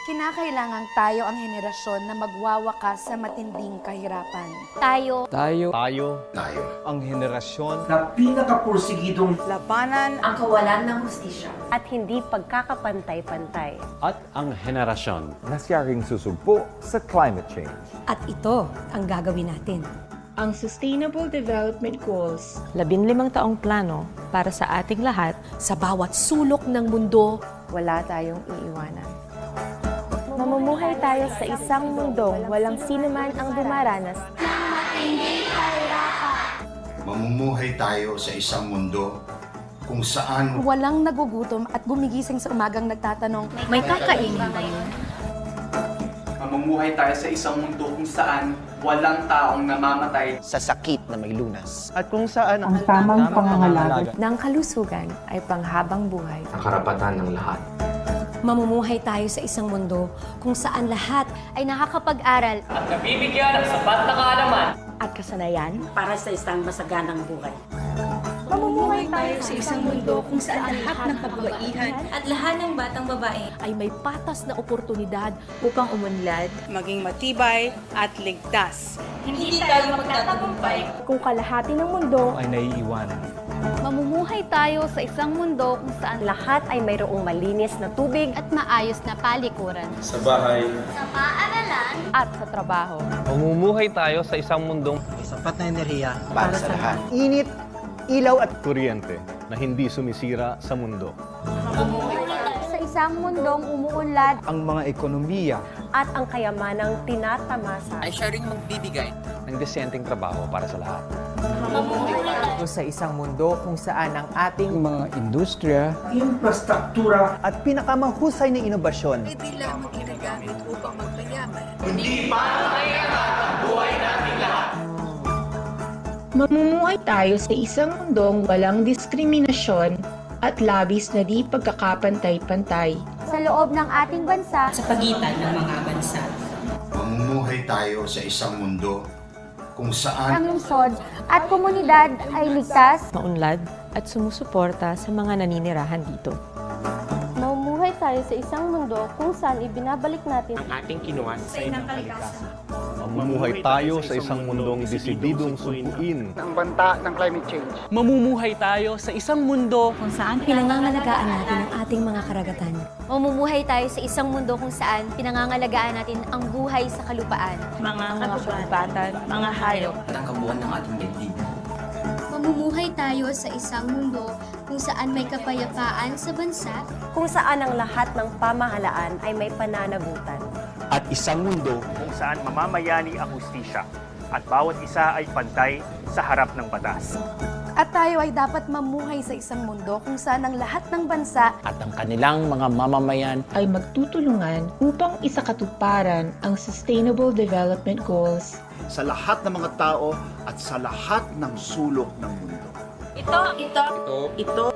Kinakailangan tayo ang henerasyon na magwawakas sa matinding kahirapan. Tayo Ang henerasyon na pinakapursigidong labanan ang kawalan ng hustisya at hindi pagkakapantay-pantay. at ang henerasyon na siyang susugpo sa climate change. at ito ang gagawin natin. Ang Sustainable Development Goals. 15 taong plano para sa ating lahat. Sa bawat sulok ng mundo, Wala tayong iiwanan. Mamumuhay tayo sa isang mundong walang sinuman ang dumaranas. Mamumuhay tayo sa isang mundo kung saan Walang nagugutom at gumigising sa umagang nagtatanong, may kakainin ba yun? Mamumuhay tayo sa isang mundo kung saan walang taong namamatay sa sakit na may lunas. at kung saan Ang tamang pangangalaga. Ng kalusugan ay panghabang buhay. ang karapatan ng lahat. Mamumuhay tayo sa isang mundo kung saan lahat ay nakakapag-aral At nabibigyan ng sapat na kaalaman At kasanayan. para sa isang masaganang buhay. Mamumuhay tayo sa isang mundo kung saan lahat ng kababaihan at lahat ng batang babae ay may patas na oportunidad upang umunlad. Maging matibay at ligtas. Hindi tayo magtatagumpay Kung kalahati ng mundo, ay naiiwanan. mamumuhay tayo sa isang mundo kung saan lahat ay mayroong malinis na tubig at maayos na palikuran. sa bahay, at sa trabaho. Mamumuhay tayo sa isang mundong Sapat na enerhiya para sa lahat. Init, ilaw at kuryente na hindi sumisira sa mundo. Sa isang mundong umuunlad Ang mga ekonomiya at ang kayamanang tinatamasa. siya ring magbibigay Ng disenteng trabaho para sa lahat. Sa isang mundo kung saan ang ating mga industriya infrastruktura at pinakamahusay na inobasyon Mamumuhay tayo sa isang mundong walang diskriminasyon at labis na di pagkakapantay-pantay. Sa loob ng ating bansa, Sa pagitan ng mga bansa. mamumuhay tayo sa isang mundo kung saan ang lungsod at komunidad ay ligtas. maunlad at sumusuporta sa mga naninirahan dito. Mamumuhay tayo sa isang mundo kung saan ibinabalik natin ang ating kinuha sa inang kalikasan. Mamumuhay tayo sa isang mundong desididong sumpuin ng banta ng climate change. Mamumuhay tayo sa isang mundo Kung saan pinangangalagaan natin ang ating mga karagatan. Mamumuhay tayo sa isang mundo kung saan pinangangalagaan natin ang buhay sa kalupaan. mga kagubatan, mga hayop. at ang kabuuan ng ating daigdig. Mamumuhay tayo sa isang mundo kung saan may kapayapaan sa bansa. Kung saan ang lahat ng pamahalaan ay may pananagutan. at isang mundo Kung saan mamamayani ang hustisya at bawat isa ay pantay sa harap ng batas. at tayo ay dapat mamuhay sa isang mundo kung saan ang lahat ng bansa At ang kanilang mga mamamayan Ay magtutulungan upang isakatuparan ang Sustainable Development Goals. sa lahat ng mga tao at sa lahat ng sulok ng mundo.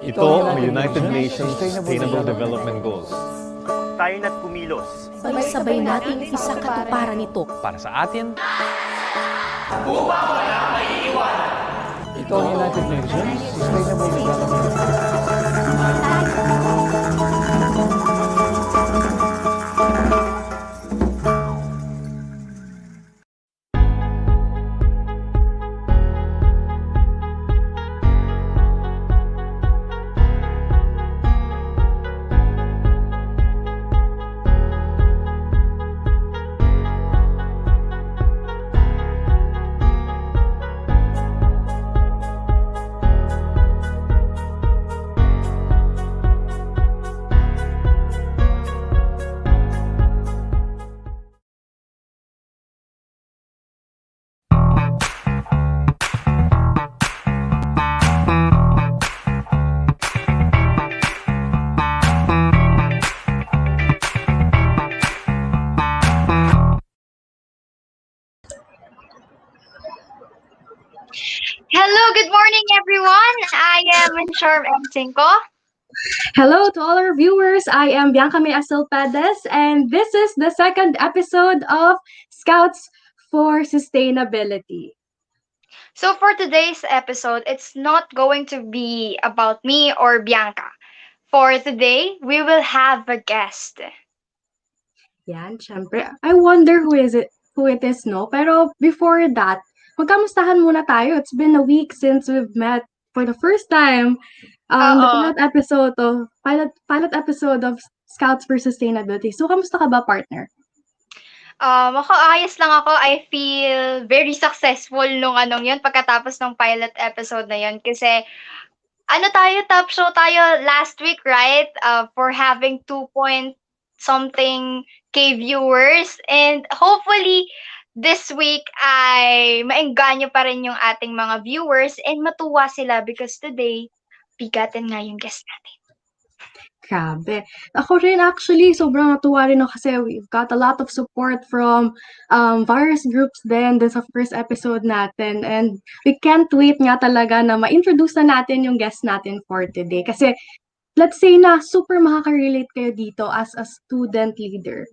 Ito ang United Nations Sustainable Development Goals. Tayo na't kumilos Sabay-sabay nating isakatuparan ito. Para sa atin, ito ang United Nations Sustainable Development Goals. Hello, good morning everyone. I am Charm M5. Hello to all our viewers. I am Bianca May Valdez, and this is the second episode of Scouts for Sustainability. So for today's episode, it's not going to be about me or Bianca. For today, we will have a guest. Yan, syempre. I wonder who it is, no? Pero before that, magkamustahan muna tayo. It's been a week since we've met for the first time. The pilot episode of Scouts for Sustainability. So, kamusta ka ba, partner? Ako ayos lang ako. I feel very successful nung anong yun, pagkatapos ng pilot episode na yun. Kasi, top show tayo last week, right? For having 2 point something K viewers. And hopefully, this week ay maengganyo pa rin yung ating mga viewers and matuwa sila because today, bigatin nga yung guest natin. Grabe. Ako rin actually, sobrang natuwa rin ako kasi we've got a lot of support from various groups din sa first episode natin. And we can't wait nga talaga na ma-introduce na natin yung guest natin for today. Kasi let's say na super makaka-relate kayo dito as a student leader.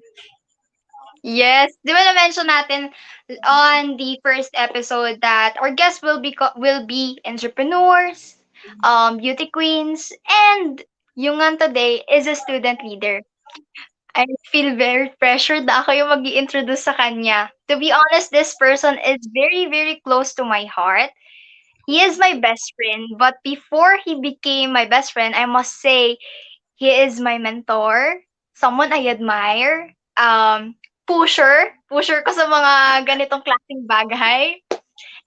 Yes, di ba na-mention natin on the first episode that our guests will be entrepreneurs, beauty queens, and yung nga today is a student leader. I feel very pressured na ako yung mag-i-introduce sa kanya. To be honest, this person is very, very close to my heart. He is my best friend, but before he became my best friend, I must say he is my mentor, someone I admire, pusher ko sa mga ganitong klaseng bagay.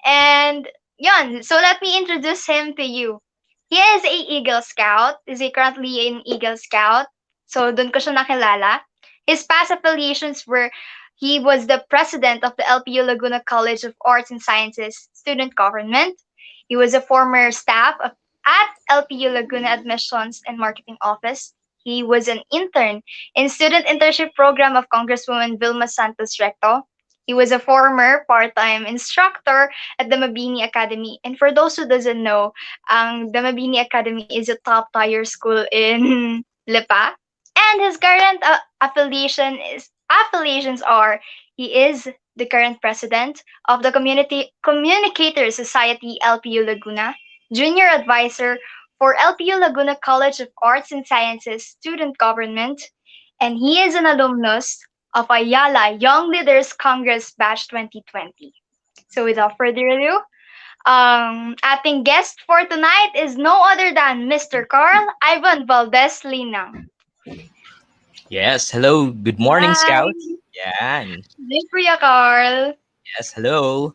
And yun, so let me introduce him to you. He is a Eagle Scout. Is he currently an Eagle Scout? So doon ko siya nakilala. His past affiliations were he was the president of the LPU Laguna College of Arts and Sciences Student Government. He was a former staff at LPU Laguna Admissions and Marketing Office. He was an intern in student internship program of Congresswoman Vilma Santos Recto. He was a former part-time instructor at the Mabini Academy. And for those who doesn't know, the Mabini Academy is a top-tier school in Lipa. And his current affiliations are he is the current president of the Communicator Society LPU Laguna, junior advisor for LPU Laguna College of Arts and Sciences Student Government, and he is an alumnus of Ayala Young Leaders Congress Batch 2020. So without further ado, ating guest for tonight is no other than Mr. Carl Ivan Valdez Linang. Yes, hello. Good morning, Hi. Scouts. Yan. Hey, Kuya Carl. Yes, hello.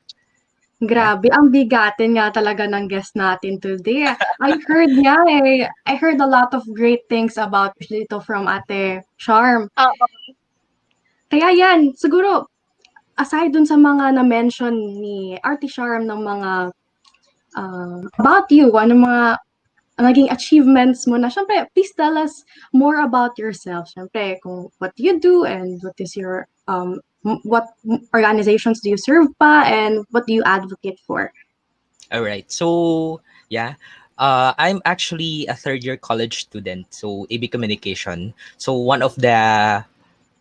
Grabe, ang bigatin nga talaga ng guest natin today. I heard a lot of great things about dito from Ate Charm. Kaya yan, siguro, aside dun sa mga na-mention ni Ate Charm ng mga about you, ano mga naging achievements mo na, syempre, please tell us more about yourself. Syempre, kung what you do and what is your, what organizations do you serve pa and what do you advocate for? All right. So, yeah. I'm actually a third-year college student, so AB Communication. So one of the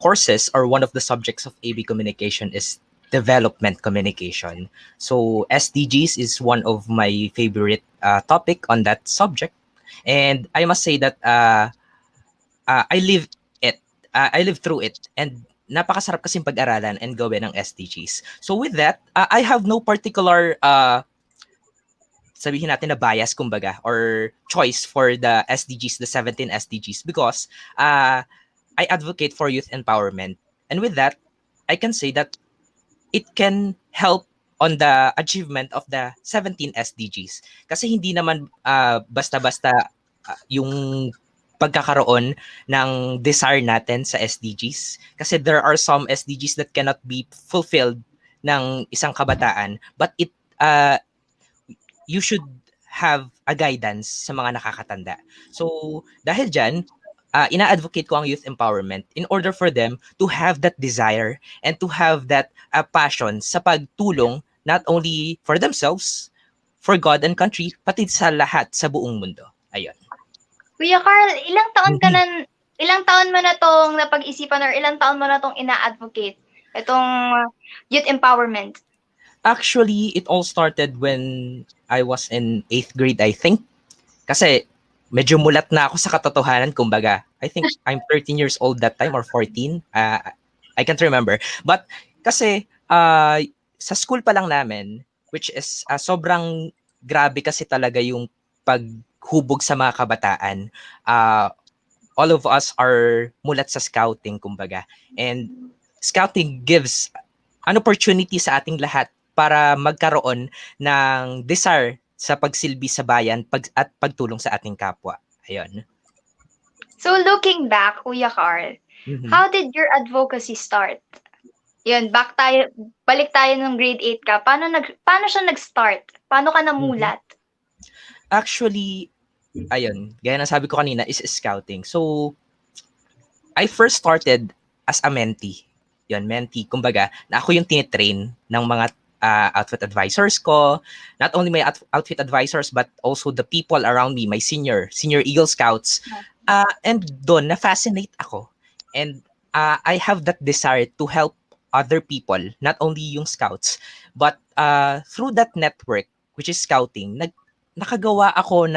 courses or one of the subjects of AB Communication is development communication. So SDGs is one of my favorite topic on that subject. And I must say that I live it. I live through it. And napakasarap kasing pag-aralan and gawin ng SDGs. So with that, I have no particular sabihin natin na bias kumbaga or choice for the SDGs, the 17 SDGs because I advocate for youth empowerment. And with that, I can say that it can help on the achievement of the 17 SDGs. Kasi hindi naman basta-basta yung pagkakaroon ng desire natin sa SDGs. Kasi there are some SDGs that cannot be fulfilled ng isang kabataan. But you should have a guidance sa mga nakakatanda. So dahil dyan, ina-advocate ko ang youth empowerment in order for them to have that desire and to have that passion sa pagtulong not only for themselves, for God and country, pati sa lahat sa buong mundo. Ayun. Kuya Carl, ilang taon mo na tong napag-isipan or ilang taon mo na tong ina-advocate itong youth empowerment? Actually, it all started when I was in 8th grade, I think. Kasi medyo mulat na ako sa katotohanan, kumbaga. I think I'm 13 years old that time or 14. I can't remember. But kasi sa school pa lang namin, which is sobrang grabe kasi talaga yung paghubog sa mga kabataan. All of us are mulat sa scouting, kumbaga. And scouting gives an opportunity sa ating lahat para magkaroon ng desire sa pagsilbi sa bayan at pagtulong sa ating kapwa. Ayun. So looking back, Kuya Carl, how did your advocacy start? Yun, balik tayo ng grade 8 ka. Paano siya nag-start? Paano ka namulat? Actually, ayun, gaya ng sabi ko kanina, is scouting. So, I first started as a mentee. Yun, mentee. Kumbaga, na ako yung tinitrain ng mga outfit advisors ko. Not only my outfit advisors, but also the people around me, my senior Eagle Scouts. And doon, na-fascinate ako. And I have that desire to help other people, not only yung scouts, but through that network, which is scouting, nakagawa ako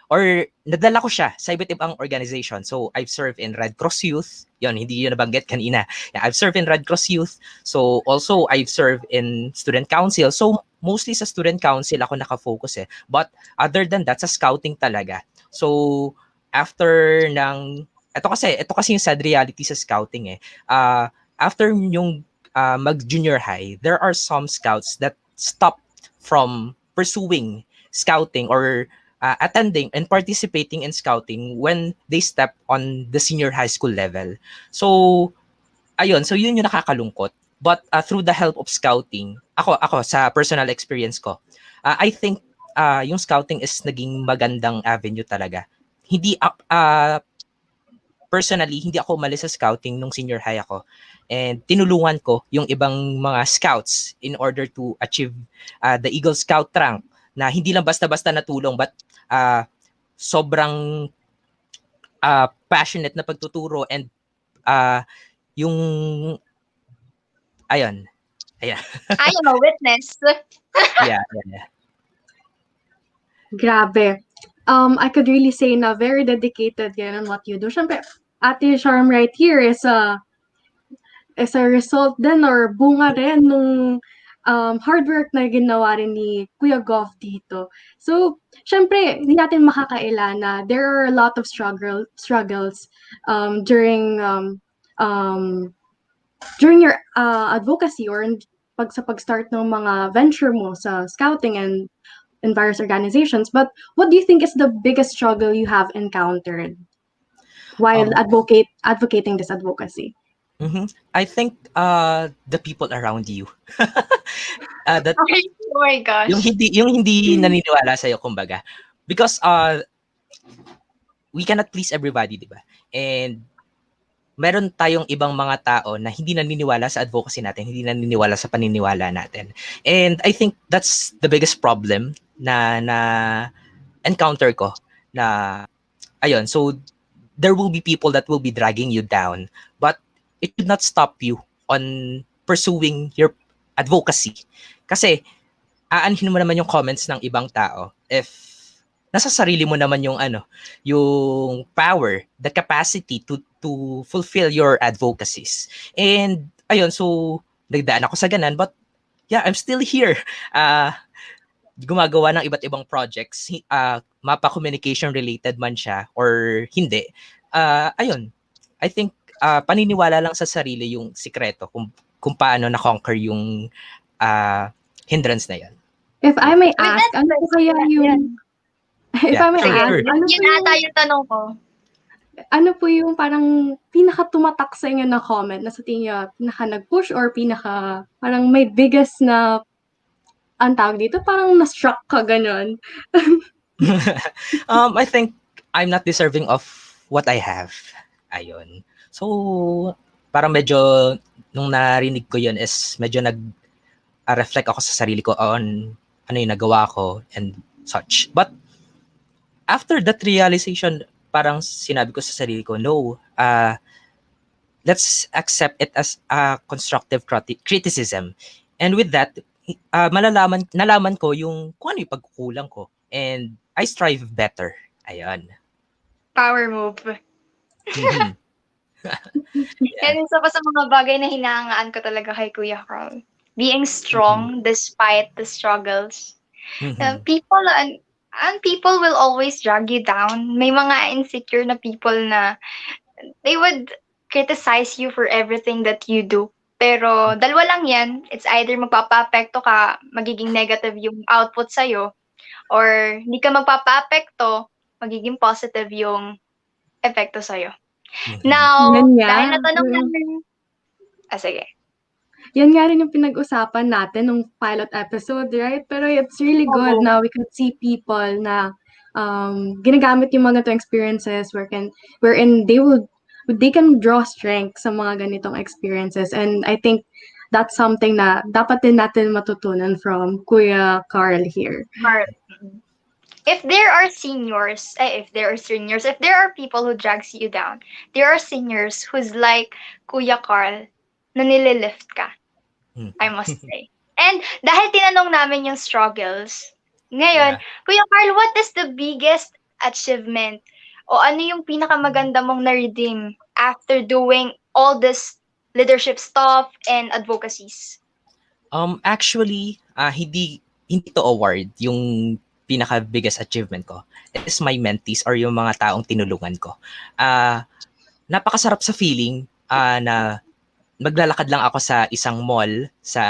or nadala ko siya sa iba't ibang organization. So, I've served in Red Cross Youth. Yun, hindi yun nabanggit kanina. Yeah, I've served in Red Cross Youth. So, also, I've served in Student Council. So, mostly sa Student Council ako nakafocus eh. But other than that, sa scouting talaga. So, after ito kasi yung sad reality sa scouting eh. After yung mag-junior high, there are some scouts that stopped from pursuing scouting or attending and participating in scouting when they step on the senior high school level. So, ayun. So, yun yung nakakalungkot. But through the help of scouting, ako sa personal experience ko, I think yung scouting is naging magandang avenue talaga. Personally, hindi ako umalis sa scouting nung senior high ako. And tinulungan ko yung ibang mga scouts in order to achieve the Eagle Scout rank na hindi lang basta-basta natulong but sobrang passionate na pagtuturo and yung ayun. I am a witness. yeah. Grabe. I could really say na very dedicated yan on what you do. Siyempre, Ate Charm right here is a result din or bunga rin nung hard work na ginawa rin ni Kuya Gov dito. So, syempre, hindi natin makakaila na there are a lot of struggles during your advocacy or sa pag-start ng mga venture mo sa scouting and in various organizations. But what do you think is the biggest struggle you have encountered while advocating this advocacy? I think the people around you. Oh my gosh. Yung hindi naniniwala sa'yo, kumbaga. Because we cannot please everybody, di ba? And meron tayong ibang mga tao na hindi naniniwala sa advocacy natin, hindi naniniwala sa paniniwala natin. And I think that's the biggest problem na encounter ko na ayun. So there will be people that will be dragging you down, but it should not stop you on pursuing your advocacy. Kasi aanhin mo naman yung comments ng ibang tao if nasa sarili mo naman yung yung power, the capacity to fulfill your advocacies. And ayun, so nagdaan ako sa ganan, but yeah, I'm still here. Gumagawa ng iba't ibang projects, mapa communication related man siya or hindi. Ayun, I think paniniwala lang sa sarili yung sikreto kung paano na-conquer yung hindrance na yan. If I may ask, ano po kaya yung... If I may ask, ano po yung tanong ko? Ano po yung parang pinaka-tumatak sa inyo na comment na sa tingin pinaka-nag-push or parang may biggest na ang tawag dito, parang na-struck ka ganun? I think I'm not deserving of what I have. Ayun. So, parang medyo, nung narinig ko yun is medyo reflect ako sa sarili ko on ano yung nagawa ko and such. But, after that realization, parang sinabi ko sa sarili ko, no, let's accept it as a constructive criticism. And with that, nalaman ko yung kung ano yung pagkukulang ko. And I strive better. Ayan. Power move. Yan isa pa sa mga bagay na hinahangaan ko talaga kay Kuya Carl. Being strong despite the struggles. Mhm. People and people will always drag you down. May mga insecure na people na they would criticize you for everything that you do. Pero dalawa lang yan. It's either magpapa-apekto ka, magiging negative yung output sa'yo, or hindi ka magpapa-apekto, magiging positive yung epekto sa'yo. Now, Yan nga. dahil natanong namin, sige. Yan nga rin yung pinag-usapan natin nung pilot episode, right? Pero it's really good Oo. na we could see people na ginagamit yung mga ganitong experiences wherein they can draw strength sa mga ganitong experiences. And I think that's something na dapat din natin matutunan from Kuya Carl here. If there are seniors, if there are people who drags you down, there are seniors who's like Kuya Carl na nililift ka, I must say. And dahil tinanong namin yung struggles, ngayon, Kuya Carl, what is the biggest achievement o ano yung pinakamaganda mong na-redeem after doing all this leadership stuff and advocacies? Actually, hindi to award yung pinaka biggest achievement ko. It is my mentees or yung mga taong tinulungan ko. Napakasarap sa feeling na maglalakad lang ako sa isang mall sa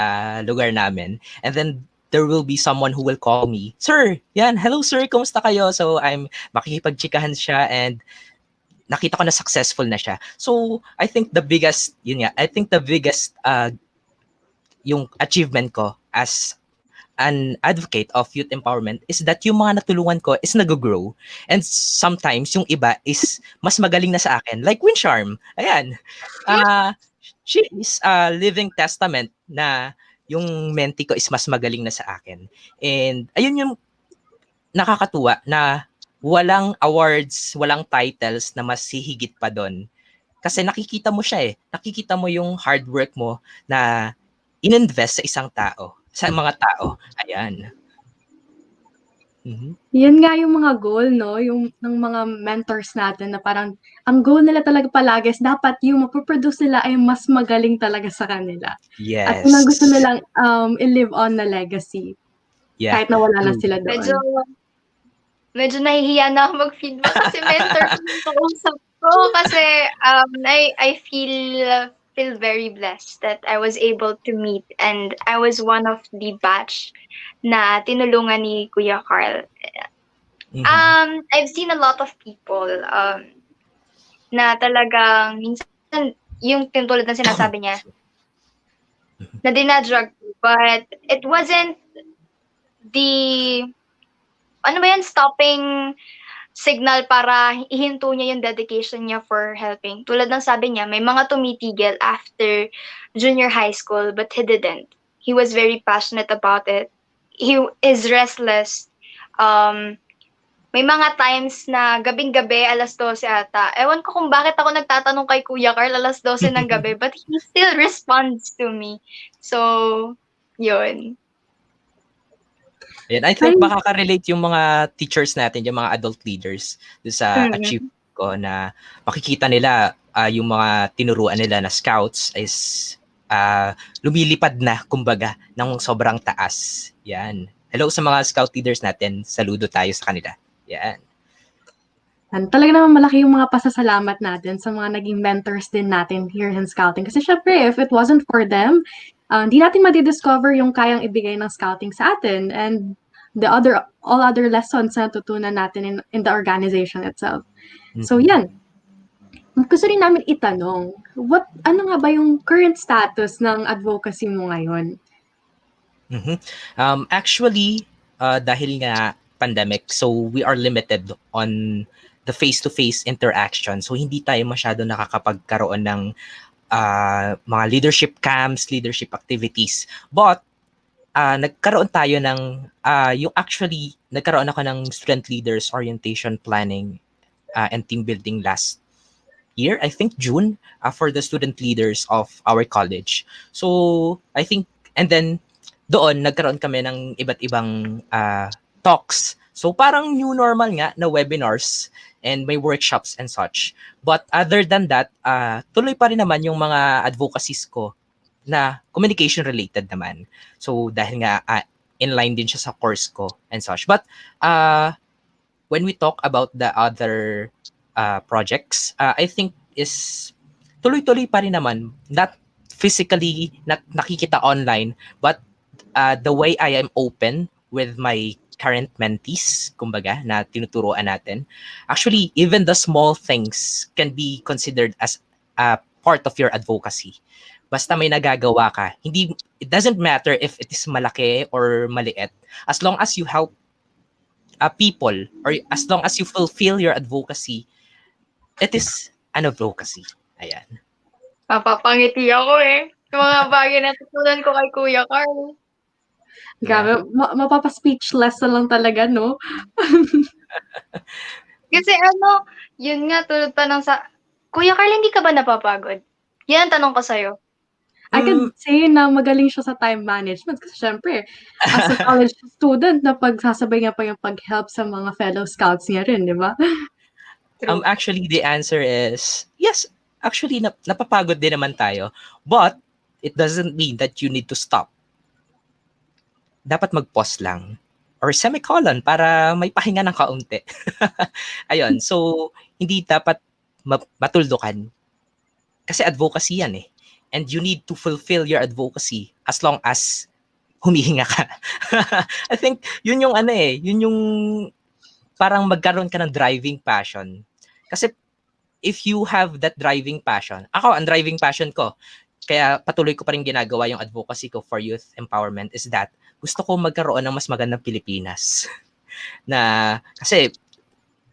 lugar namin, and then there will be someone who will call me, "Sir, yan, hello sir, kumusta kayo?" So I'm makikipagchikahan siya, and nakita ko na successful na siya. So I think the biggest yung achievement ko as an advocate of youth empowerment is that yung mga natulungan ko is nag-grow, and sometimes yung iba is mas magaling na sa akin, like Winsharm. Ayan. She is a living testament na yung mentee ko is mas magaling na sa akin. And ayun yung nakakatuwa na walang awards, walang titles na mas hihigit pa doon. Kasi nakikita mo siya Nakikita mo yung hard work mo na ininvest sa isang tao, sa mga tao. Ayan. Yan nga yung mga goal, no? Yung ng mga mentors natin na parang ang goal nila talaga palagi is dapat yung mapoproduce nila ay mas magaling talaga sa kanila. Yes. At kung gusto nilang i-live on na legacy. Yeah. Kahit na wala na sila doon. Medyo nahihiya na ako mag-feedback kasi mentor ko yung kausap ko. Kasi I feel very blessed that I was able to meet, and I was one of the batch na tinulungan ni Kuya Carl. I've seen a lot of people na talagang minsan yung tulad ng sinasabi niya na dinadrug, but it wasn't the stopping signal para ihinto niya yung dedication niya for helping. Tulad ng sabi niya, may mga tumitigil after junior high school, but he didn't. He was very passionate about it. He is restless. May mga times na gabing-gabi, 12:00 ata. Ewan ko kung bakit ako nagtatanong kay Kuya Carl 12:00 ng gabi, but he still responds to me. So, yun. Ayan, I think makaka-relate yung mga teachers natin, yung mga adult leaders sa achievement ko, na makikita nila yung mga tinuruan nila na scouts is lumilipad na, kumbaga, ng sobrang taas. Yan. Hello sa mga scout leaders natin. Saludo tayo sa kanila. Yan. Talaga naman malaki yung mga pasasalamat natin sa mga naging mentors din natin here in Scouting. Kasi syempre, if it wasn't for them, hindi natin madidiscover yung kayang ibigay ng Scouting sa atin, and all other lessons na tutunan natin in the organization itself. So yan. Gusto rin namin itanong, ano nga ba yung current status ng advocacy mo ngayon? Actually, dahil nga pandemic, so we are limited on the face-to-face interaction. So hindi tayo masyado nakakapagkaroon ng mga leadership camps, leadership activities. But nagkaroon tayo ng nagkaroon ako ng student leaders orientation planning and team building last year, I think June, for the student leaders of our college. So I think, and then doon nagkaroon kami ng iba't ibang talks. So parang new normal nga na webinars and may workshops and such. But other than that, tuloy pa rin naman yung mga advocacies ko na communication related naman. So dahil nga inline din siya sa course ko and such. But when we talk about the other projects, I think is tuloy-tuloy pa rin naman, not physically nakikita online, but the way I am open with my current mentees, kumbaga, na tinuturuan natin. Actually, even the small things can be considered as a part of your advocacy. Basta may nagagawa ka. It doesn't matter if it is malaki or maliit. As long as you help people, or as long as you fulfill your advocacy, it is an advocacy. Ayan. Mapapangiti ako eh. Yung mga bagay na tutunan ko kay Kuya Carl. Grabe, mapapa-speechless na lang talaga, no? Kasi yun nga, tulad pa ng Kuya Carl, hindi ka ba napapagod? Yan ang tanong ko sa'yo. I can say na magaling siya sa time management kasi syempre, as a college student, napagsasabay nga pa yung pag-help sa mga fellow scouts niya rin, di ba? Actually, the answer is, yes, actually, napapagod din naman tayo. But, it doesn't mean that you need to stop. Dapat mag-pause lang. Or semicolon para may pahinga ng kaunti. Ayun, so, hindi dapat matuldukan. Kasi advocacy yan eh. And you need to fulfill your advocacy as long as humihinga ka. I think, yun yung yun yung parang magkaroon ka ng driving passion. Kasi if you have that driving passion, ako, ang driving passion ko, kaya patuloy ko pa rin ginagawa yung advocacy ko for youth empowerment is that gusto ko magkaroon ng mas magandang Pilipinas. Na, kasi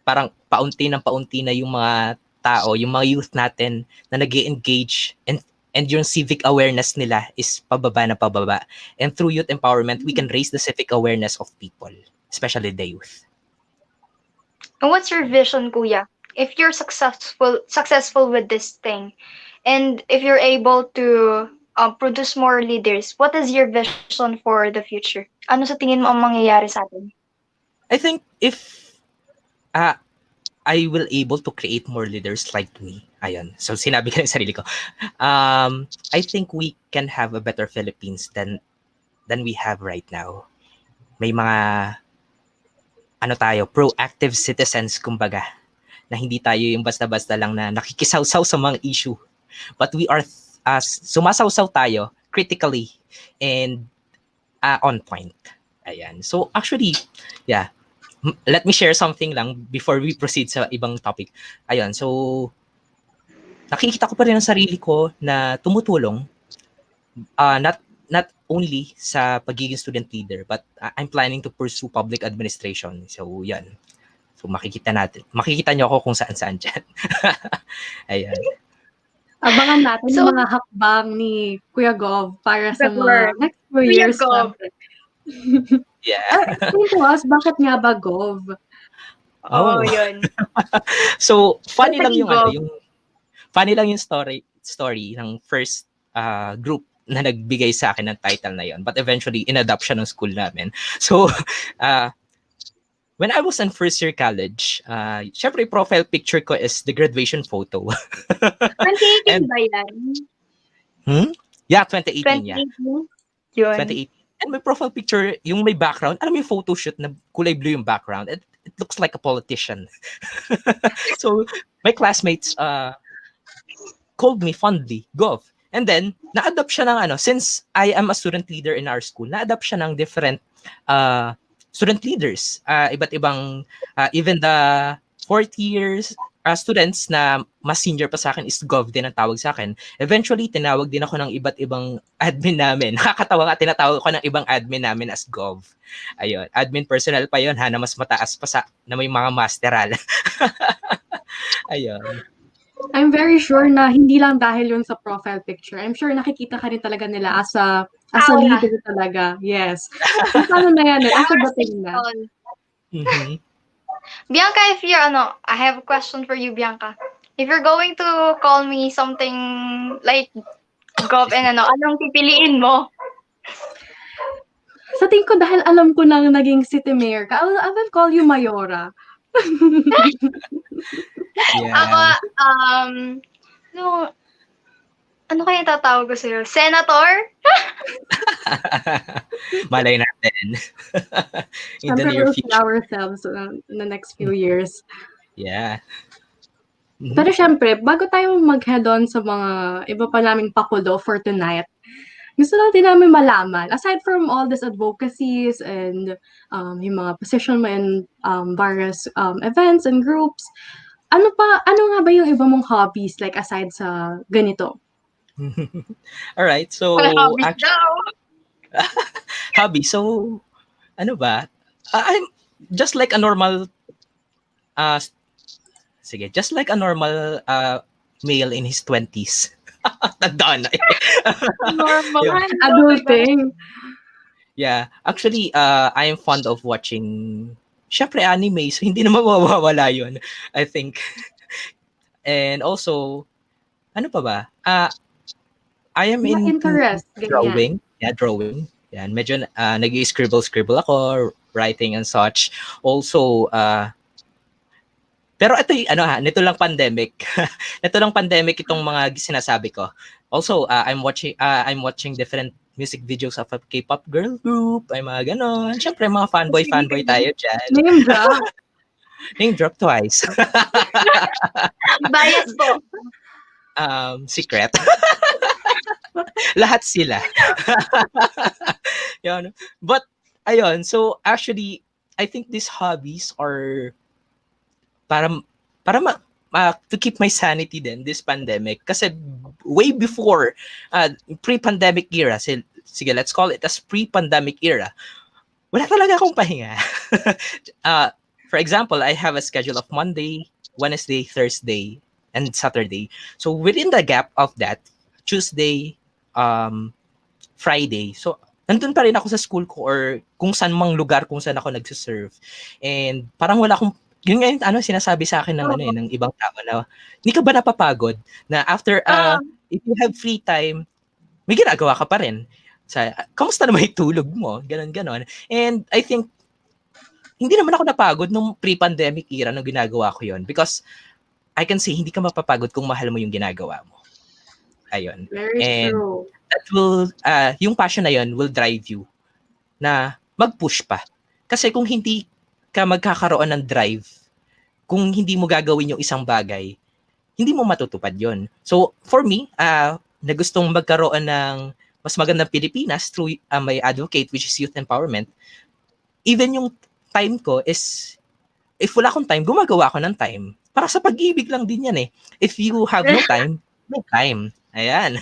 parang paunti na yung mga tao, yung mga youth natin na nag-engage and yung civic awareness nila is pababa na pababa. And through youth empowerment, we can raise the civic awareness of people, especially the youth. And what's your vision, Kuya? If you're successful with this thing, and if you're able to produce more leaders, what is your vision for the future? Ano sa tingin mo ang mangyayari sa atin? I think if I will able to create more leaders like me, ayun. So sinabi ko ng sarili ko, I think we can have a better Philippines than we have right now. May mga proactive citizens, kumbaga, na hindi tayo yung basta-basta lang na nakikisaw-saw sa mga issue. But we are, sumasaw-saw tayo critically and on point. Ayan. So actually, yeah, let me share something lang before we proceed sa ibang topic. Ayan. So, nakikita ko pa rin ang sarili ko na tumutulong, not only sa pagiging student leader, but I'm planning to pursue public administration. So, yan. So, makikita nyo ako kung saan-saan dyan. Ayan. Abangan natin yung mga hakbang ni Kuya Gov para sa mga next 4 years. Yeah. Explain to us, bakit nga ba Gov? Oh, yun. So, funny lang yung story ng first group na nagbigay sa akin ng title na yon. But eventually, in-adopt siya ng school namin. So, when I was in first year college, syempre profile picture ko is the graduation photo. 2018 ba yan? Yeah, 2018. 2018? Yeah. Yun. 2018. And my profile picture, yung may background, alam mo yung photo shoot na kulay blue yung background. It looks like a politician. So, my classmates called me fondly, Gov. And then, na-adopt siya ng since I am a student leader in our school, na-adopt siya ng different student leaders. Iba't ibang, even the fourth years students na mas senior pa sa akin is Gov din ang tawag sa akin. Eventually, tinawag din ako ng iba't ibang admin namin. Nakakatawa nga, tinatawag ko ng ibang admin namin as Gov. Ayun, admin personnel pa yon ha, na mas mataas pa na may mga masteral. Ayun. I'm very sure na hindi lang dahil yun sa profile picture. I'm sure nakikita ka rin talaga nila as a leader talaga. Yes. Paano na yan? As a dating na. Bianca, if you're, I have a question for you, Bianca. If you're going to call me something like Gov and anong pipiliin mo? Sa tingin ko dahil alam ko nang naging city mayor ka, I will call you Mayora. Ako, no, ano kaya tatawag ko sa'yo? Senator? Malay natin. In the Siyempre, near we'll see future. ourselves in the next few years. Yeah. Pero syempre, bago tayo mag-head on sa mga iba pa naming pakulo for tonight, gusto natin namin malaman, aside from all these advocacies and yung mga position mo in various events and groups, ano nga ba yung iba mong hobbies like aside sa ganito? All right. So Hobbies actually, daw. hobby. So ano ba? I'm just like a normal uh sige, just like a normal male in his 20s. Tandaan na. Normal. Yun. Adulting. Yeah. Actually, I am fond of watching syempre anime, so hindi naman mawawala yun, I think. And also, ano pa ba? I am Mga into interest, ganyan. drawing. Yeah, drawing. Yan, medyo nag-scribble-scribble ako, writing and such. Also, pero ito nito lang pandemic. Nito lang pandemic itong mga sinasabi ko. Also, I'm watching different music videos of a K-pop girl group, ay mga ganon. Siyempre, mga fanboy tayo dyan. Name drop. Name drop twice. Bias po. Secret. Lahat sila. Yun. But, ayun, so actually, I think these hobbies are para to keep my sanity din this pandemic, kasi way before pre-pandemic era, sige, let's call it as pre-pandemic era, wala talaga akong pahinga. For example, I have a schedule of Monday, Wednesday, Thursday, and Saturday. So within the gap of that, Tuesday, Friday, so nandun pa rin ako sa school ko or kung saan mang lugar kung saan ako nagsiserve. And parang wala akong, yun nga sinasabi sa akin ng ng ibang tao na, hindi ka ba napapagod na after if you have free time, may ginagawa ka pa rin. Kamusta naman yung tulog mo? Ganon. And I think hindi naman ako napagod nung pre-pandemic era nung ginagawa ko yon, because I can say hindi ka mapapagod kung mahal mo yung ginagawa mo. Ayun. Very and true. That will yung passion na yon will drive you na mag-push pa. Kasi kung hindi ka magkakaroon ng drive, kung hindi mo gagawin yung isang bagay, hindi mo matutupad yon. So, for me, na gustong magkaroon ng mas magandang Pilipinas through my advocate, which is youth empowerment, even yung time ko is, if wala akong time, gumagawa ako ng time. Para sa pag-ibig lang din yan eh. If you have no time, no time. Ayan.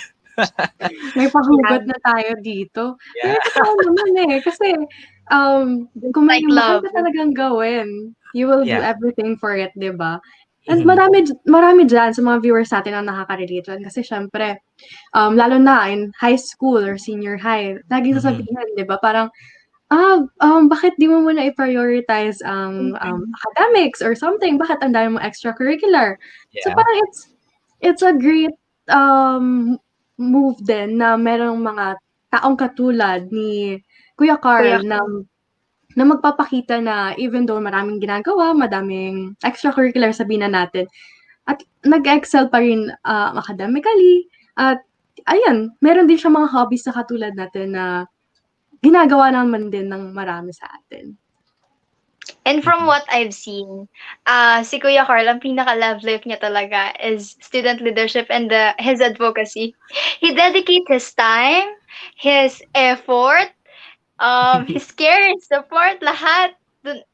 May pahugot na tayo dito. Yeah. Pero totoo naman eh. Kasi, kung may mahal ka talagang gawin, you will do everything for it, di ba? And marami dyan sa mga viewers natin ang nakaka-relate dyan. Kasi syempre, lalo na in high school or senior high, laging sasabihin, di ba? Parang, bakit di mo muna i-prioritize ang academics or something? Bakit ang dami mo extracurricular? Yeah. So parang it's a great move din na merong mga taong katulad ni Kuya Carl na magpapakita na even though maraming ginagawa, madaming extracurricular sabihin na natin, at nag-excel pa rin academically, at ayan, meron din siya mga hobbies na katulad natin na ginagawa naman din ng marami sa atin. And from what I've seen, si Kuya Carl, ang pinaka-love life niya talaga is student leadership and his advocacy. He dedicates his time, his effort, his care, his support, lahat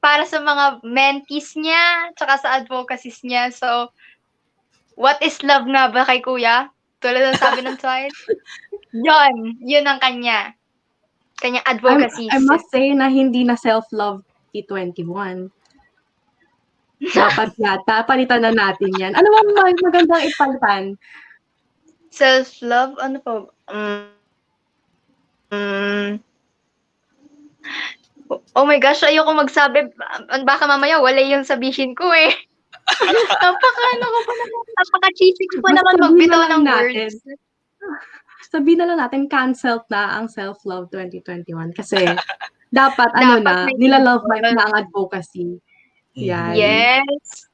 para sa mga mentees niya, tsaka sa advocacies niya. So, what is love nga ba kay Kuya? Tulad ng sabi ng slide. Yun ang kanya advocacies. I must say na hindi na self-love 2021. Dapat yata, palitan na natin yan. Ano ba magandang ipalitan? Self-love? Ano po? Oh my gosh, ayoko magsabi. Baka mamaya wala yung sabihin ko eh. Napaka-cheesy ko pa naman magbitaw ng words. sabihin na lang natin canceled na ang Self-Love 2021 kasi dapat Dapat may nila-love life ganun. na ang advocacy. Yan. Yes.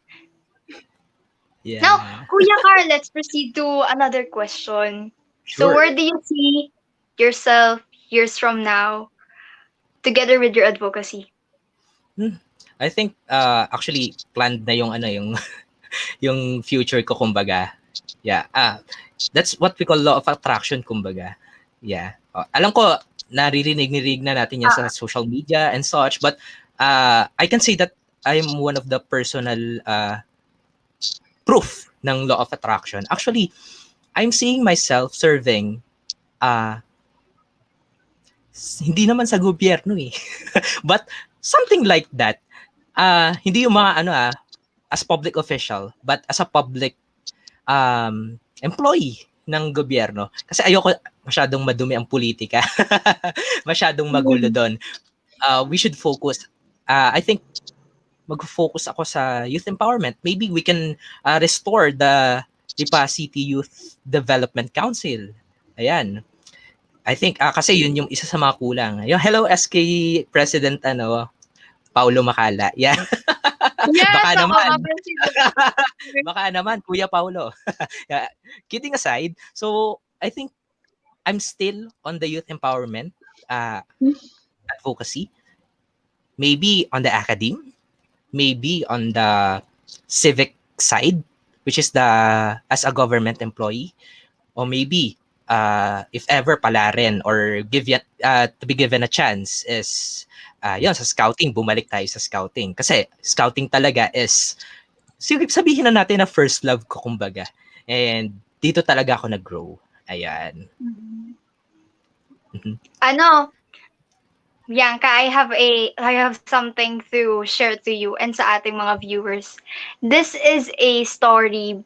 Yeah. Now, Kuya Carl, let's proceed to another question. So Sure. where do you see yourself years from now together with your advocacy? I think actually planned na yung yung future ko kumbaga. Yeah. That's what we call law of attraction kumbaga. Yeah. Alam ko naririnig na natin yan sa social media and such, but I can say that I'm one of the personal proof ng law of attraction. Actually, I'm seeing myself serving hindi naman sa gobyerno eh. But something like that. Hindi yung mga as public official, but as a public employee ng gobyerno. Kasi ayoko masyadong madumi ang politika. Masyadong magulo doon. We should focus. I think mag-focus ako sa youth empowerment. Maybe we can restore the Lipa City Youth Development Council. Ayan. I think kasi yun yung isa sa mga kulang. Yung hello SK President Paulo Macala. Yeah. Yes, Baka naman. Baka naman Kuya Paulo. Yeah. Kidding aside, so I think I'm still on the youth empowerment advocacy. Maybe on the academe, maybe on the civic side, which is as a government employee, or maybe if ever pala rin or to be given a chance is yun, sa scouting, bumalik tayo sa scouting. Kasi scouting talaga is, sabihin na natin na first love ko kumbaga. And dito talaga ako nag-grow. Ayan. Bianca, I have something to share to you and sa ating mga viewers. This is a story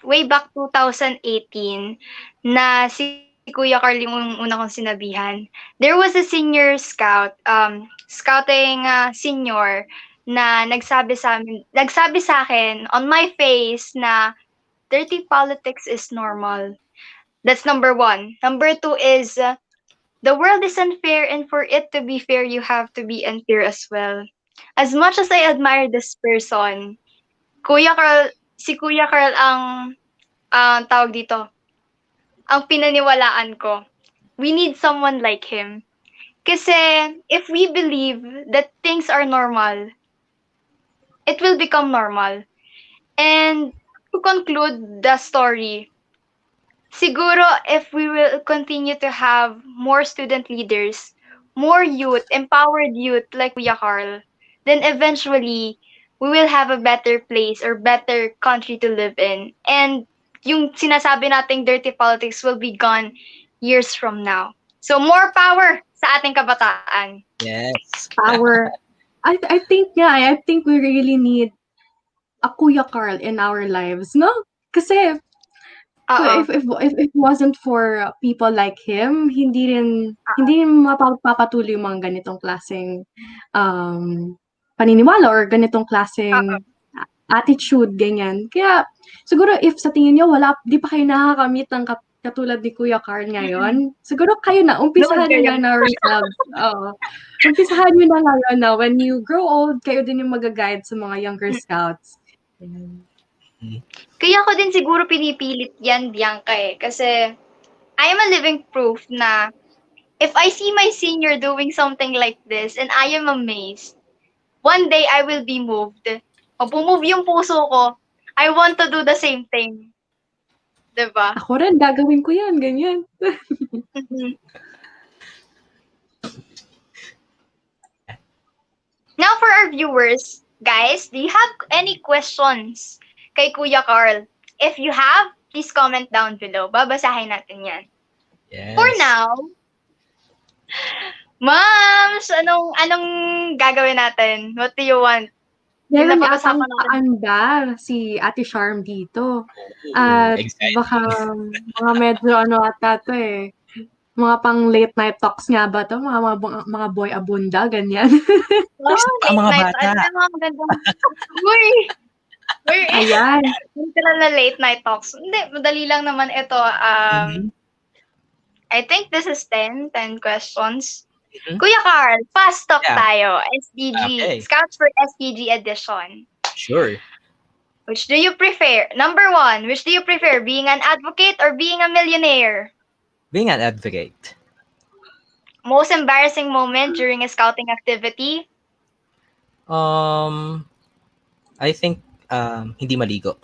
way back 2018 na si Kuya Carl yung una kong sinabihan. There was a senior scout, scouting senior na nagsabi sa akin on my face na dirty politics is normal. That's number 1. Number 2 is the world is unfair, and for it to be fair, you have to be unfair as well. As much as I admire this person, si Kuya Carl ang tawag dito, ang pinaniwalaan ko. We need someone like him. Kasi if we believe that things are normal, it will become normal. And to conclude the story, siguro if we will continue to have more student leaders, more youth, empowered youth like Kuya Carl, then eventually we will have a better place or better country to live in. And yung sinasabi nating dirty politics will be gone years from now. So more power sa ating kabataan. Yes. Power. I think we really need a Kuya Carl in our lives, no? Kasi if it wasn't for people like him, hindi rin mapapatuloy yung mga ganitong klaseng paniniwala or ganitong klaseng attitude, ganyan. Kaya siguro if sa tingin nyo di pa kayo nakakamit ng katulad ni Kuya Carl ngayon, siguro kayo na, umpisahan nyo na yourselves. Umpisahan nyo na ngayon na when you grow old, kayo din yung mag-guide sa mga younger scouts. Kaya ko din siguro pinipilit yan, Bianca kasi I am a living proof na if I see my senior doing something like this and I am amazed, one day I will be moved. Pag-move yung puso ko, I want to do the same thing. Diba? Ako rin, gagawin ko yan, ganyan. Now for our viewers, guys, do you have any questions kay Kuya Carl? If you have, please comment down below. Babasahin natin yan. Yes. For now, Mams, anong gagawin natin? What do you want? Meron yatang paandar si Ate Charm dito. At baka mga medyo ata to eh. Mga pang late night talks nga ba to? Mga boy abunda, ganyan. Late mga night. bata. Mga magandang... Uy! Ayan. Hindi na late night talks. Hindi, madali lang naman ito. I think this is 10 questions. Mhm. Kuya Carl, fast talk Yeah. tayo. SDG. Okay. Scouts for SDG edition. Sure. Which do you prefer? Number 1, which do you prefer? Being an advocate or being a millionaire? Being an advocate. Most embarrassing moment during a scouting activity? I think hindi maligo.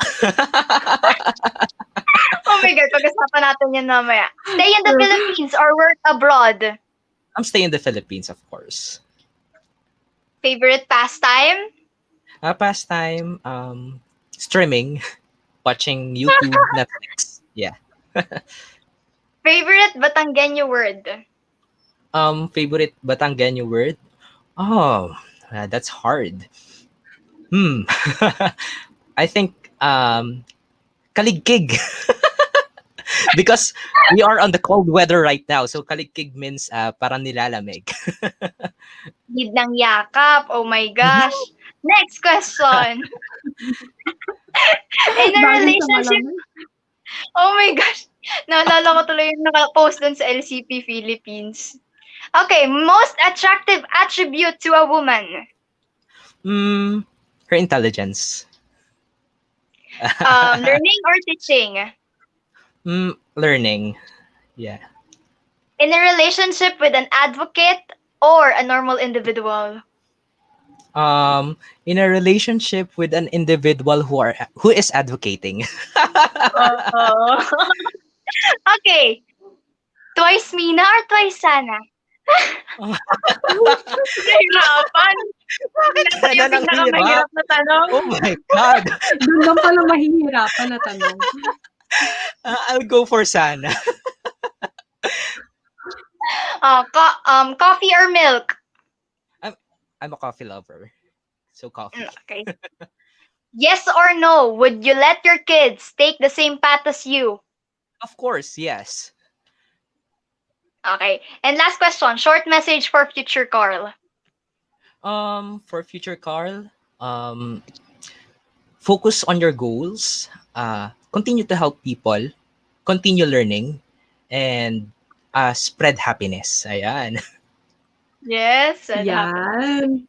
Oh my God, pag-usapan natin yun mamaya. Stay in the Philippines or work abroad? I'm staying in the Philippines, of course. Favorite pastime? Pastime, streaming, watching YouTube, Netflix. Yeah. Favorite Batanggenyo word? Favorite Batanggenyo word? Oh, that's hard. I think kaligkig. Because we are on the cold weather right now. So kaligkig means parang nilalamig. Need ng yakap. Oh my gosh. Next question. In a relationship, oh my gosh. Naalala ko tuloy yung naka-post dun sa LCP Philippines. Okay, most attractive attribute to a woman? Her intelligence. Learning or teaching? Learning. Yeah. In a relationship with an advocate or a normal individual? In a relationship with an individual who is advocating. Okay. Twice Mina or twice Sana? Nahirapan. Ito yung pinakamahirap na tanong. Oh my God. Doon lang pala mahihirapan na tanong. I'll go for Sana. Coffee or milk? I'm a coffee lover. So coffee. Okay. Yes or no? Would you let your kids take the same path as you? Of course, yes. Okay. And last question, short message for future Carl. For future Carl, focus on your goals. Continue to help people. Continue learning. And spread happiness. Ayan. Yes. Yan.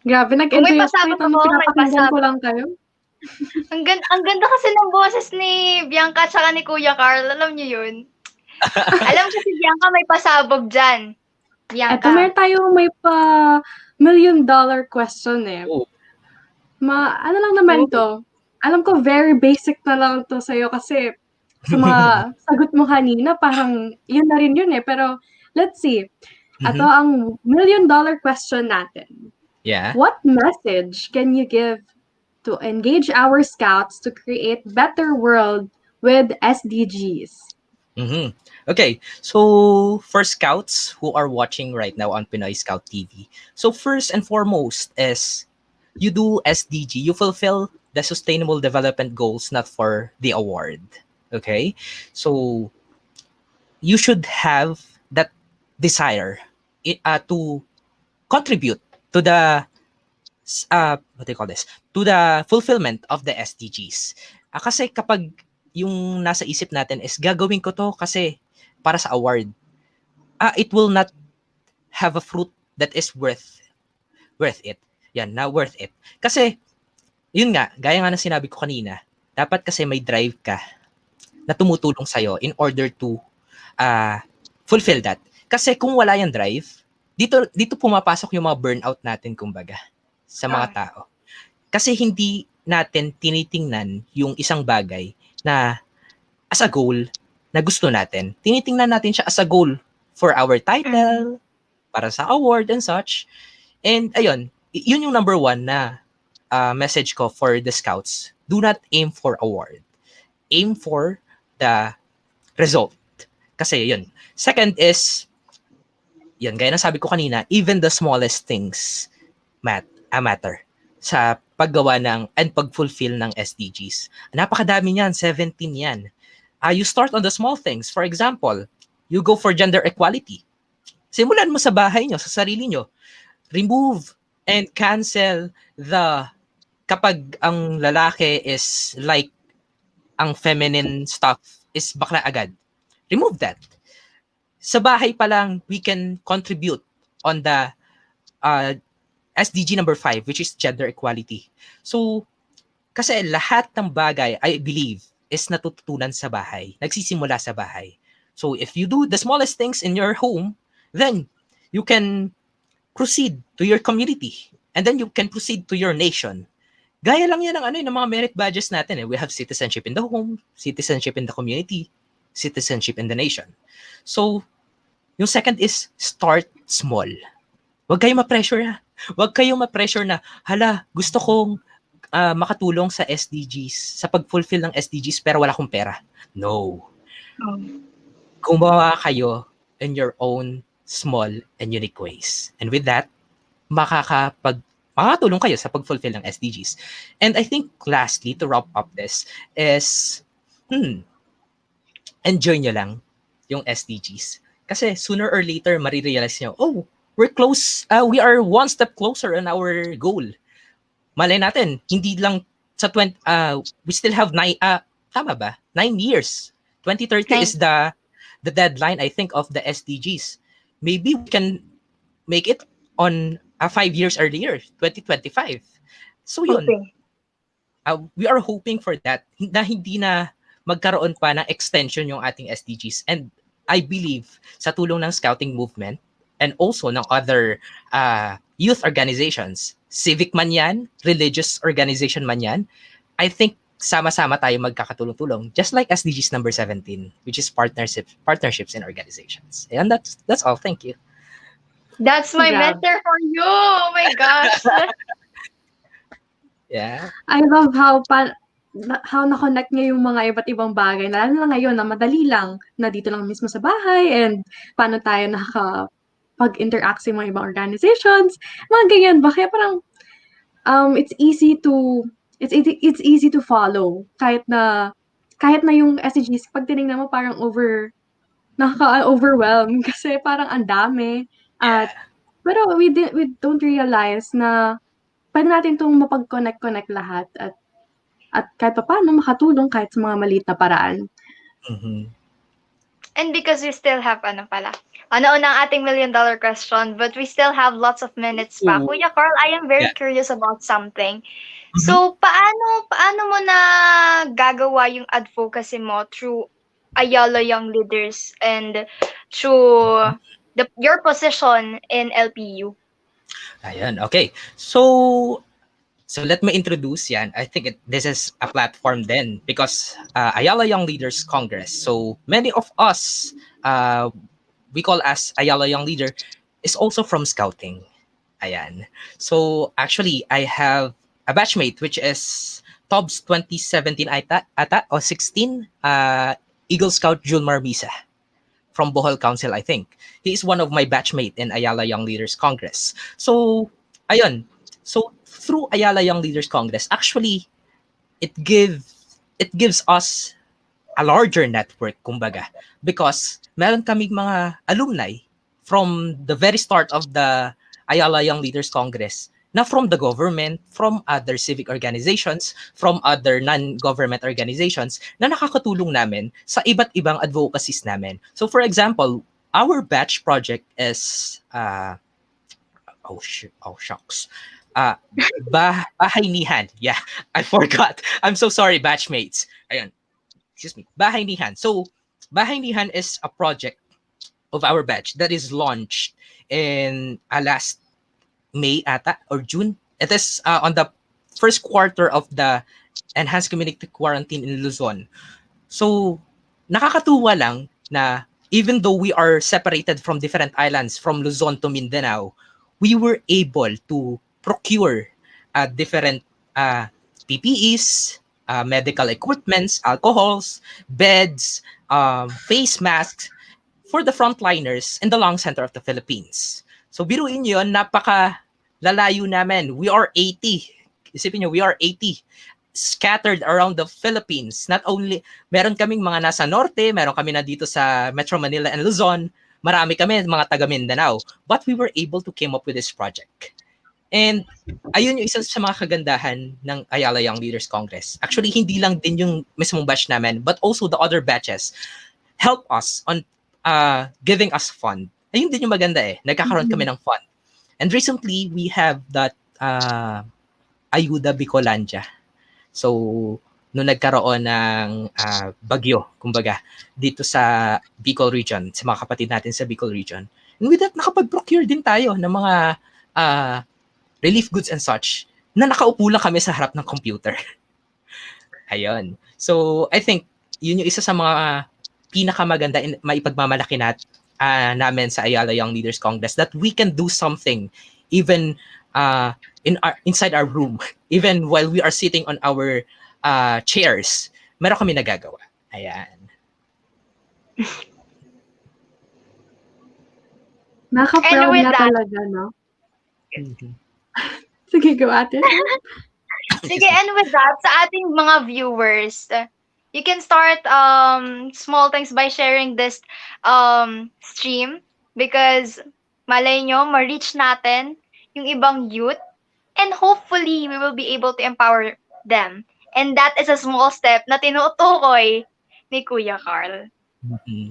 Grabe, nag-enjoy ako kahit anong pinapakinggan ko lang kayo. Ang ganda kasi ng boses ni Bianca at saka ni Kuya Carl. Alam niyo yun? Alam ko si Bianca may pasabog dyan. Bianca. Eto, meron tayong may $1,000,000 question eh. Ano lang naman to? Alam ko very basic na lang to sa'yo kasi sa mga sagot mo kanina, parang yun na rin yun eh. Pero let's see. Ito ang $1,000,000 question natin. Yeah. What message can you give to engage our scouts to create better world with SDGs? Okay, so for scouts who are watching right now on Pinoy Scout TV, so first and foremost is you do SDG, you fulfill the Sustainable Development Goals, not for the award. Okay, so you should have that desire to contribute to the what do you call this? To the fulfillment of the SDGs. Kasi kapag yung nasa isip natin is gagawin ko to kasi para sa award, it will not have a fruit that is worth it. Yan, na worth it. Kasi, yun nga, gaya nga na sinabi ko kanina, dapat kasi may drive ka na tumutulong sa'yo in order to fulfill that. Kasi kung wala yung drive, dito pumapasok yung mga burnout natin, kumbaga, sa mga tao. Kasi hindi natin tinitingnan yung isang bagay na as a goal na gusto natin. Tinitingnan natin siya as a goal for our title, para sa award and such. And ayun, yun yung number 1 na message ko for the scouts. Do not aim for award. Aim for the result. Kasi yun. Second is, yun, gaya na sabi ko kanina, even the smallest things matter sa paggawa ng and pag-fulfill ng SDGs. Napakadami niyan, 17 yan. You start on the small things. For example, you go for gender equality. Simulan mo sa bahay nyo, sa sarili nyo. Remove and cancel kapag ang lalaki is like, ang feminine stuff is bakla agad. Remove that. sa bahay pa lang, we can contribute on the uh, SDG number 5, which is gender equality. So, kasi lahat ng bagay, I believe, is natututunan sa bahay. Nagsisimula sa bahay. So, if you do the smallest things in your home, then you can proceed to your community. And then you can proceed to your nation. Gaya lang yan ng mga merit badges natin. We have citizenship in the home, citizenship in the community, citizenship in the nation. So, yung second is start small. Huwag kayong ma-pressure na. Huwag kayong ma-pressure na, hala, gusto kong makatulong sa SDGs, sa pag-fulfill ng SDGs, pero wala akong pera. No. Gumawa kayo in your own small and unique ways. And with that, makakatulong kayo sa pag-fulfill ng SDGs. And I think lastly, to wrap up this, is enjoy nyo lang yung SDGs. Kasi sooner or later, marirealize nyo, oh, we're close, we are one step closer on our goal. Malay natin, hindi lang sa we still have 9 years. 2030 is the deadline, I think, of the SDGs. Maybe we can make it on 5 years earlier, 2025. So yun, we are hoping for that, na hindi na magkaroon pa ng extension yung ating SDGs. And I believe sa tulong ng scouting movement and also ng other youth organizations, civic man yan, religious organization man yan, I think sama-sama tayo magkakatulong-tulong, just like SDGs number 17, which is partnerships in organizations. And that's all. Thank you. That's my mentor for you. Oh my gosh. Yeah. I love how na-connect niya yung mga iba't ibang bagay, lalo na ngayon na madali lang na dito lang mismo sa bahay, and paano tayo nakakapag-interact sa mga ibang organizations, mga ganyan ba? Kaya parang it's easy to follow kahit na yung SDGs, pag tinignan mo parang nakaka-overwhelm kasi parang ang dami. Pero we don't realize na pwede natin itong mapag-connect lahat at kahit pa paano makatulong kahit sa mga maliit na paraan. And because we still have ano ang ating $1 million question, but we still have lots of minutes pa. Kuya Carl, I am very curious about something. So, paano mo na gagawa yung advocacy mo through Ayala Young Leaders and through your position in LPU? Ayan, okay. So let me introduce yan. I think this is a platform then because Ayala Young Leaders Congress. So many of us, we call as Ayala Young Leader, is also from scouting. Ayan. So actually, I have a batchmate which is TOBS 2017 ata or 16, Eagle Scout Julmar Misa from Bohol Council, I think. He is one of my batchmate in Ayala Young Leaders Congress. So, ayun. So, through Ayala Young Leaders Congress, actually, it gives us a larger network, kumbaga. Because meron kaming mga alumni from the very start of the Ayala Young Leaders Congress na from the government, from other civic organizations, from other non-government organizations na nakakatulong namin sa iba't ibang advocacies namin. So for example, our batch project is shucks. Bahay Nihan. Yeah, I forgot. I'm so sorry, batchmates. Ayun. Excuse me. Bahay Nihan. So Bahay Nihan is a project of our batch that is launched in last May ata or June. It is on the first quarter of the enhanced community quarantine in Luzon. So nakakatuwa lang na even though we are separated from different islands from Luzon to Mindanao, we were able to procure different PPEs, medical equipments, alcohols, beds, face masks for the frontliners in the long center of the Philippines. So biruin nyo yun, lalayo namin. We are 80. Isipin nyo, we are 80 scattered around the Philippines. Not only, meron kaming mga nasa norte, meron kami na dito sa Metro Manila and Luzon, marami kami mga taga Mindanao. But we were able to came up with this project. And ayun yung isa sa mga kagandahan ng Ayala Young Leaders Congress. Actually, hindi lang din yung mismong batch namin, but also the other batches help us on giving us fund. Ayun din yung maganda eh. Nagkakaroon kami ng fund. And recently, we have that Ayuda Bicolandia. So, nung nagkaroon ng bagyo, kumbaga, dito sa Bicol region, sa mga kapatid natin sa Bicol region. And with that, nakapag-procure din tayo ng mga relief goods and such na nakaupo lang kami sa harap ng computer. Ayun. So, I think, yun yung isa sa mga pinakamaganda maipagmamalaki namin sa Ayala Young Leaders Congress, that we can do something even inside our room, even while we are sitting on our chairs, meron kami nagagawa. Ayan. Nakaka-proud na talaga, no? Sige, go ate. Sige, and with that, sa ating mga viewers, you can start small things by sharing this stream, because malay nyo, ma-reach natin yung ibang youth, and hopefully, we will be able to empower them. And that is a small step na tinutukoy ni Kuya Carl.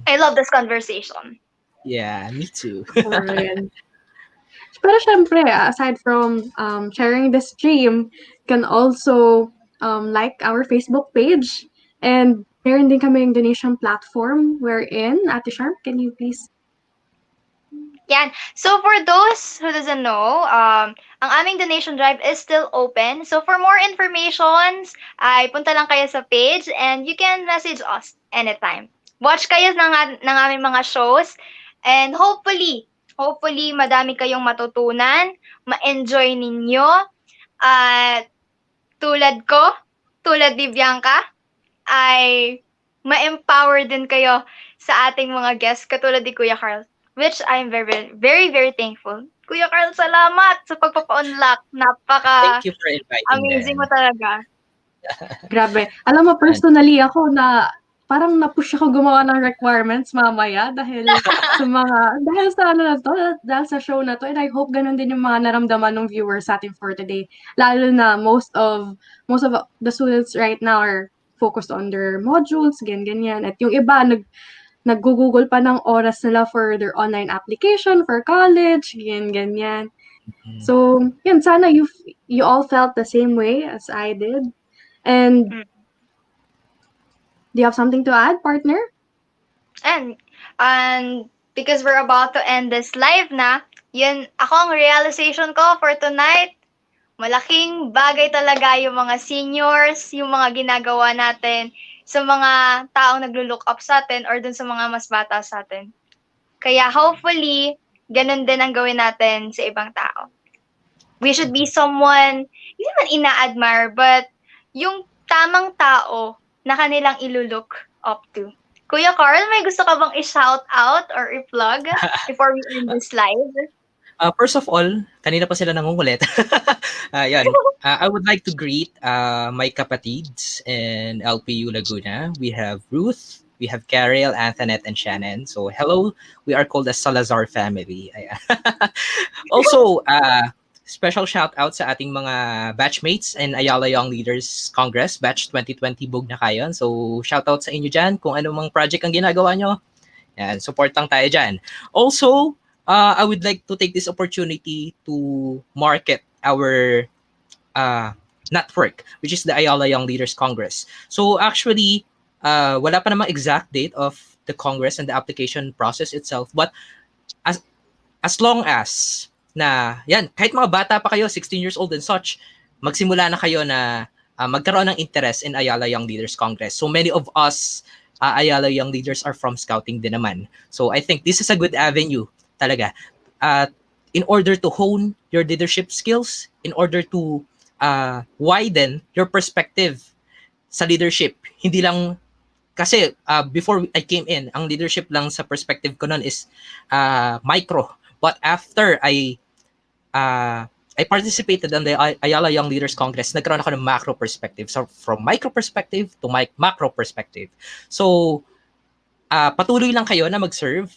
I love this conversation. Yeah, me too. Alright. Pero syempre, aside from sharing the stream, can also like our Facebook page, and meron din kami yung donation platform wherein, Ate Sharp, can you please? Yan. So for those who doesn't know, ang aming donation drive is still open. So for more informations, ay punta lang kayo sa page and you can message us anytime. Watch kayo ng aming mga shows, and hopefully madami kayong matutunan, ma-enjoy ninyo, at tulad ni Bianca, ay ma-empower din kayo sa ating mga guests, katulad ni Kuya Carl, which I'm very, very, very thankful. Kuya Carl, salamat sa pagpapa-unlock. Thank you for inviting Amazing them. mo talaga. Grabe. Alam mo, personally ako na parang na-push ako gumawa ng requirements mamaya dahil sa show na to, and I hope ganun din yung mga naramdaman ng viewers sa atin for today. Lalo na most of the students right now are focused on their modules, ganyan. At yung iba nag-google pa ng oras nila for their online application for college, ganyan. So, yun, sana you all felt the same way as I did. And do you have something to add, partner? And because we're about to end this live na, yun, ang realization ko for tonight, malaking bagay talaga yung mga seniors, yung mga ginagawa natin sa mga taong naglo-look up sa atin or dun sa mga mas bata sa atin. Kaya hopefully, ganun din ang gawin natin sa ibang tao. We should be someone, hindi man ina-admire, but yung tamang tao na kanilang ilulook up to. Kuya Carl, may gusto ka bang i-shout out or i-plug before we end this live? First of all, kanina pa sila nangungulit. I would like to greet my kapatids in LPU Laguna. We have Ruth, we have Carol, Antoinette, and Shannon. So hello, we are called the Salazar family. Also, special shout out sa ating mga batchmates in Ayala Young Leaders Congress, batch 2020 bug na kayo. So shout out sa inyo dyan kung anong project ang ginagawa nyo. Yan, support lang tayo dyan. Also, I would like to take this opportunity to market our network, which is the Ayala Young Leaders Congress. So actually, wala pa namang exact date of the Congress and the application process itself, but as long as na yan, kahit mga bata pa kayo, 16 years old and such, magsimula na kayo na magkaroon ng interest in Ayala Young Leaders Congress. So many of us Ayala Young Leaders are from scouting din naman. So I think this is a good avenue talaga. In order to hone your leadership skills, in order to widen your perspective sa leadership. Hindi lang, kasi before I came in, ang leadership lang sa perspective ko nun is micro. But after I participated in the Ayala Young Leaders Congress, nagkaroon ako ng macro perspective. So from micro perspective to macro perspective. So patuloy lang kayo na mag-serve,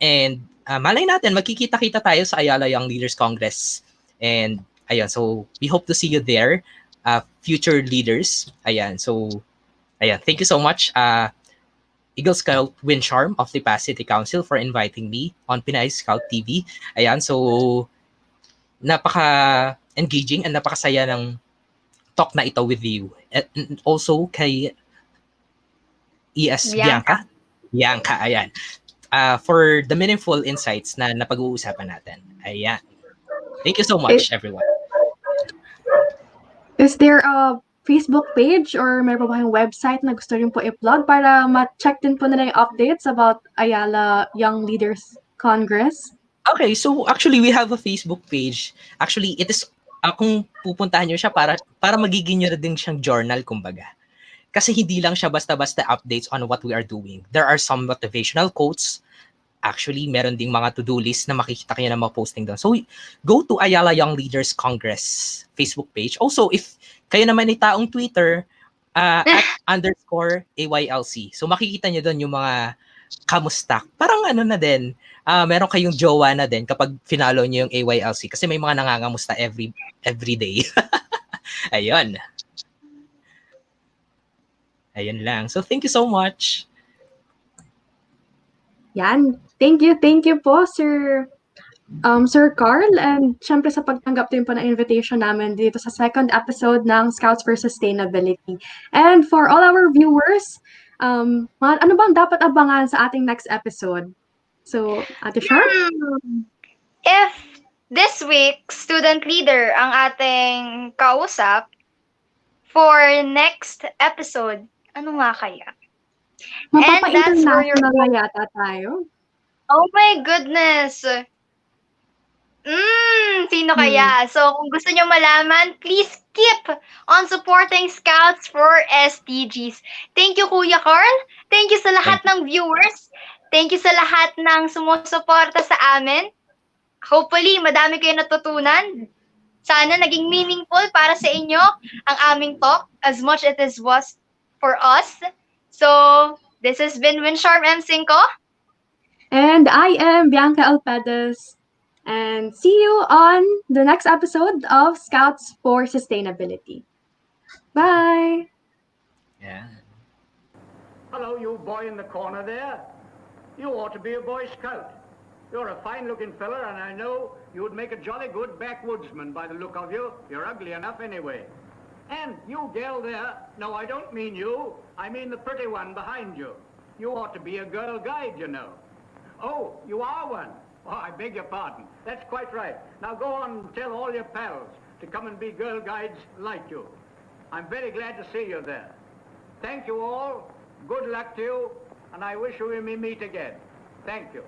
and malay natin, magkikita-kita tayo sa Ayala Young Leaders Congress. And ayun, so we hope to see you there, future leaders. Ayan, so ayan, thank you so much. Eagle Scout Winsharm of the Pasig City Council for inviting me on Pinay Scout TV. Ayan, so napaka-engaging and napakasaya ng talk na ito with you. And also kay ES Bianca. Bianca, ayan. For the meaningful insights na napag-uusapan natin. Ayan. Thank you so much, everyone. Is there a Facebook page or meron pa ba kayong website na gusto rin po i-plug para ma-check din po nila yung updates about Ayala Young Leaders Congress? Okay, so actually we have a Facebook page. Actually, it is kung pupuntahan niyo siya para magiging niyo din siyang journal kumbaga. Kasi hindi lang siya basta-basta updates on what we are doing. There are some motivational quotes. Actually, meron ding mga to-do list na makikita kayo na mga-posting doon. So, go to Ayala Young Leaders Congress Facebook page. Also, if kayo naman ay taong Twitter, at _AYLC. So, makikita nyo doon yung mga kamusta. Parang ano na din, meron kayong jowa na din kapag finalo nyo yung AYLC. Kasi may mga nangangamusta every day. Ayun. Ayun lang. So, thank you so much. Yan. Thank you po, Sir Carl. And syempre sa pagtanggap din po ng invitation namin dito sa second episode ng Scouts for Sustainability. And for all our viewers, ano bang dapat abangan sa ating next episode? So, Ate Sharp? If this week, student leader ang ating kausap, for next episode, ano nga kaya? Mapapa-international na yata tayo. Oh my goodness! Sino kaya? So, kung gusto nyo malaman, please keep on supporting Scouts for SDGs. Thank you, Kuya Carl. Thank you sa lahat ng viewers. Thank you sa lahat ng sumusuporta sa amin. Hopefully, madami kayo natutunan. Sana naging meaningful para sa inyo ang aming talk as much as it was for us. So, this has been Winsharm M5. And I am Bianca Alpedes. And see you on the next episode of Scouts for Sustainability. Bye! Yeah. Hello, you boy in the corner there. You ought to be a Boy Scout. You're a fine-looking fella, and I know you would make a jolly good backwoodsman by the look of you. You're ugly enough anyway. And you gal there, no, I don't mean you. I mean the pretty one behind you. You ought to be a girl guide, you know. Oh, you are one. Oh, I beg your pardon. That's quite right. Now go on and tell all your pals to come and be girl guides like you. I'm very glad to see you there. Thank you all. Good luck to you. And I wish we may meet again. Thank you.